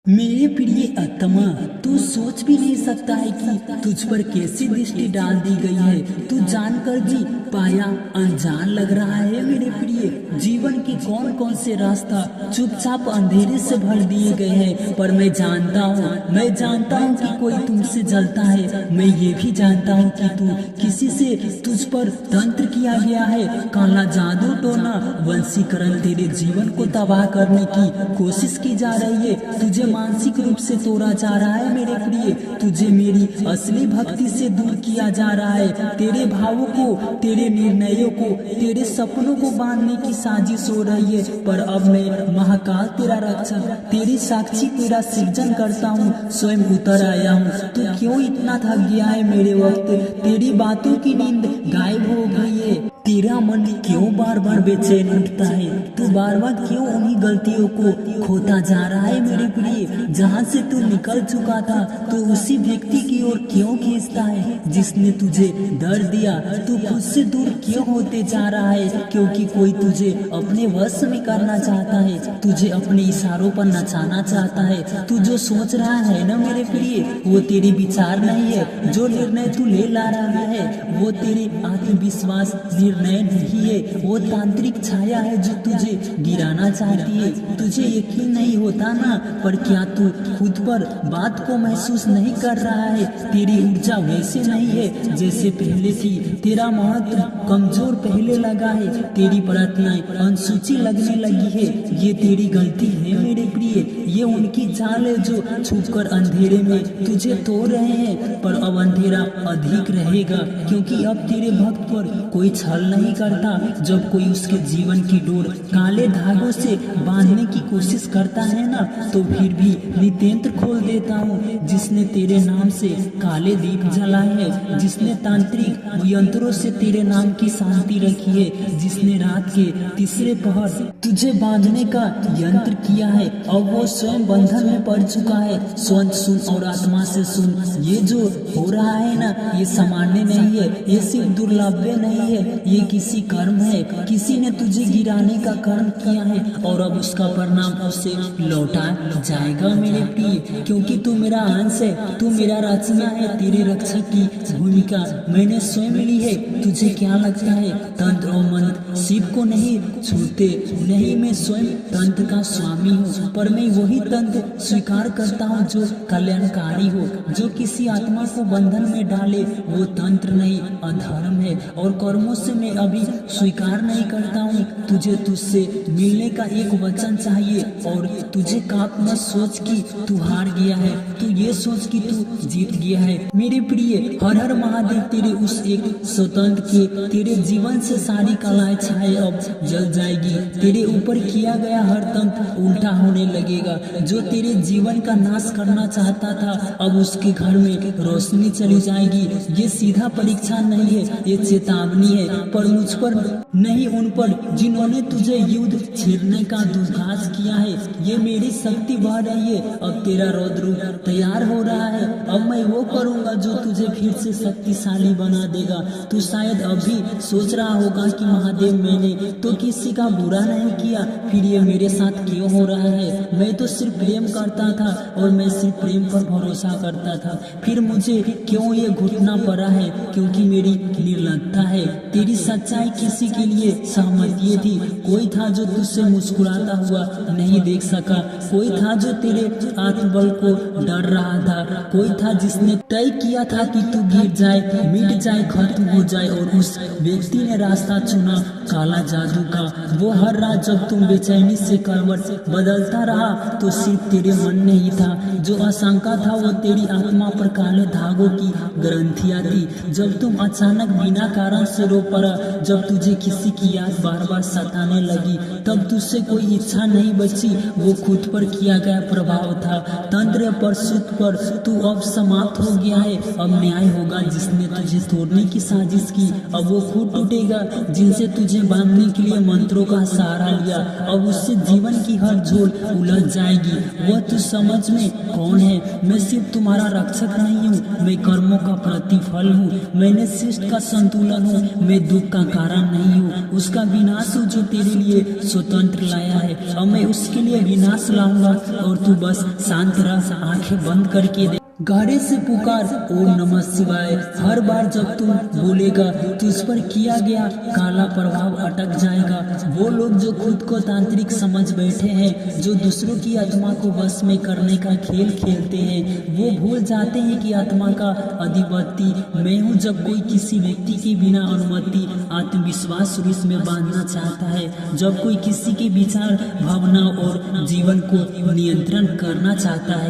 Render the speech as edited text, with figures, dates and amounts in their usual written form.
मेरे प्रिय आत्मा, तू सोच भी नहीं सकता है कि तुझ पर कैसी दृष्टि डाल दी गई है। तू जानकर भी पाया अनजान लग रहा है। मेरे प्रिय, जीवन के कौन कौन से रास्ता चुपचाप अंधेरे से भर दिए गए हैं, पर मैं जानता हूँ कि कोई तुमसे जलता है। मैं ये भी जानता हूँ कि तू किसी से तुझ पर तंत्र किया गया है। काला जादू टोना वंशीकरण तेरे जीवन को तबाह करने की कोशिश की जा रही है। तुझे मानसिक रूप से तोड़ा जा रहा है। मेरे प्रिय, तुझे मेरी असली भक्ति से दूर किया जा रहा है। तेरे भावों को, तेरे निर्णयों को, तेरे सपनों को बांधने की साजिश हो रही है। पर अब मैं महाकाल तेरा रक्षक, तेरी साक्षी, तेरा सृजन करता हूँ, स्वयं उतर आया हूँ। तू क्यों इतना थक गया है मेरे वक्त? तेरी बातों की नींद गायब हो गई है। तेरा मन क्यों बार बार बेचैन उठता है? तू बार बार क्यों उन्हीं गलतियों को खोता जा रहा है? मेरे प्रिय, जहाँ से तू निकल चुका था, तो उसी व्यक्ति की ओर क्यों खींचता है जिसने तुझे दर्द दिया? तू खुद से दूर क्यों होते जा रहा है? क्योंकि कोई तुझे अपने वश में करना चाहता है, तुझे अपने इशारों पर नचाना चाहता है। तू जो सोच रहा है ना मेरे प्रिय, वो तेरे विचार नहीं है। जो निर्णय तू ले ला रहा है, वो तेरे आत्मविश्वास निर्णय नहीं है। वो तांत्रिक छाया है जो तुझे गिराना चाहती है। तुझे यकीन नहीं होता ना? पर क्या तू खुद पर बात को महसूस नहीं कर रहा है? तेरी ऊर्जा वैसे नहीं है जैसे पहले थी। तेरा महत्व कमजोर पहले लगा है। तेरी प्रार्थनाएं अनुसूची लगने लगी है। ये तेरी गलती है मेरे प्रिय। ये उनकी चाल है जो छुपकर अंधेरे में तुझे तोड़ रहे हैं। पर अब अंधेरा अधिक रहेगा, क्योंकि अब तेरे भक्त पर कोई छल नहीं करता। जब कोई उसके जीवन की डोर काले धागों से बांधने की कोशिश करता है ना, तो फिर भी नित्यंत्र खोल देता हूँ। जिसने तेरे नाम से काले दीप जलाए हैं, जिसने तांत्रिक यंत्रों से तेरे नाम की शांति रखी है, जिसने रात के तीसरे पहर तुझे बांधने का यंत्र किया है, अब वो स्वयं बंधन में पड़ चुका है। स्वयं सुन और आत्मा से सुन, ये जो हो रहा है ना, ये सामान्य नहीं है, ये सिर्फ दुर्लभ्य नहीं है, ये किसी कर्म है। किसी ने तुझे गिराने का कर्म किया है और अब उसका परिणाम उसे लौटा जाएगा मेरे प्रिय। क्योंकि तू मेरा अंश है, तू मेरा रचना है। तेरे रक्षक की भूमिका मैंने स्वयं ली है। तुझे क्या लगता है तंत्र और मंत्र शिव को नहीं छूते? नहीं, मैं स्वयं तंत्र का स्वामी हूँ, पर मैं वही तंत्र स्वीकार करता हूँ जो कल्याणकारी हो, जो किसी आत्मा को बंधन में डाले। वो तंत्र नहीं, अधर्म है, और कर्मों से मैं अभी स्वीकार नहीं करता हूँ। तुझे तुझसे मिलने का एक वचन चाहिए, और तुझे काप मत सोच कि तू हार गया है, तू ये सोच कि तू जीत गया है। मेरे प्रिय, हर हर महादेव तेरे उस एक स्वतंत्र के तेरे जीवन से सारी कलाएं छाए अब जल जाएगी। तेरे ऊपर किया गया हर तंत्र उल्टा होने लगेगा। जो तेरे जीवन का नाश करना चाहता था, अब उसके घर में रोशनी चली जाएगी। ये सीधा परीक्षा नहीं है, ये चेतावनी है, पर मुझ पर नहीं, उन पर जिन्होंने तुझे युद्ध छेड़ने का दुस्साहस किया है। ये मेरी शक्ति बह रही है। अब तेरा रौद्र रूप तैयार हो रहा है। अब मैं वो करूँगा जो तुझे फिर से शक्तिशाली बना देगा। तू शायद अभी सोच रहा होगा कि महादेव, मैंने तो किसी का बुरा नहीं किया, फिर ये मेरे साथ क्यों हो रहा है? मैं तो सिर्फ प्रेम करता था, और मैं सिर्फ प्रेम पर भरोसा करता था, फिर मुझे क्यों ये घुटना पड़ा है? क्योंकि मेरी निर्लजता है। तेरी सच्चाई किसी के लिए सहमति थी। कोई था जो तुझसे मुस्कुराता हुआ नहीं देख सका। कोई था जो तेरे आत्मबल को डर रहा था। कोई था जिसने तय किया था कि तू गिर जाए, मिट जाए, खत्म हो जाए, और उस व्यक्ति ने रास्ता चुना काला जादू का। वो हर रात जब तुम बेचैनी से करवट बदलता रहा, तो सिर्फ तेरे मन में ही था। जो आशंका था वो तेरी आत्मा पर काले धागों की ग्रंथियां थी। जब तुम अचानक बिना कारण से रो पड़ा, जब तुझे किसी की याद बार बार सताने लगी, तब तुझसे कोई इच्छा नहीं बची। वो खुद पर किया गया प्रभाव था। तंत्र पर सुत पर तू अब समाप्त हो गया है। अब न्याय होगा। जिसने तुझे तोड़ने की साजिश की, अब वो खुद टूटेगा। जिनसे तुझे बांधने के लिए मंत्रों का सहारा लिया, अब उससे जीवन की हर झोल उलझ जाए। जाएगी। वह तू समझ में कौन है। मैं सिर्फ तुम्हारा रक्षक नहीं हूँ, मैं कर्मों का प्रतिफल हूँ, मैंने सृष्टि का संतुलन हूँ, मैं दुख का कारण नहीं हूँ, उसका विनाश हूँ जो तेरे लिए स्वतंत्र लाया है, और मैं उसके लिए विनाश लाऊंगा। और तू बस शांत रह, आंखें बंद करके दे, गहरे से पुकार ओम नमः शिवाय। हर बार जब तुम बोलेगा तुझ पर किया गया काला प्रभाव अटक जाएगा। वो लोग जो खुद को तांत्रिक समझ बैठे हैं, जो दूसरों की आत्मा को वश में करने का खेल खेलते हैं, वो भूल जाते हैं कि आत्मा का अधिपति मैं हूँ। जब कोई किसी व्यक्ति के बिना अनुमति आत्मविश्वास रूस में बांधना चाहता है, जब कोई किसी के विचार, भावना और जीवन को नियंत्रण करना चाहता है,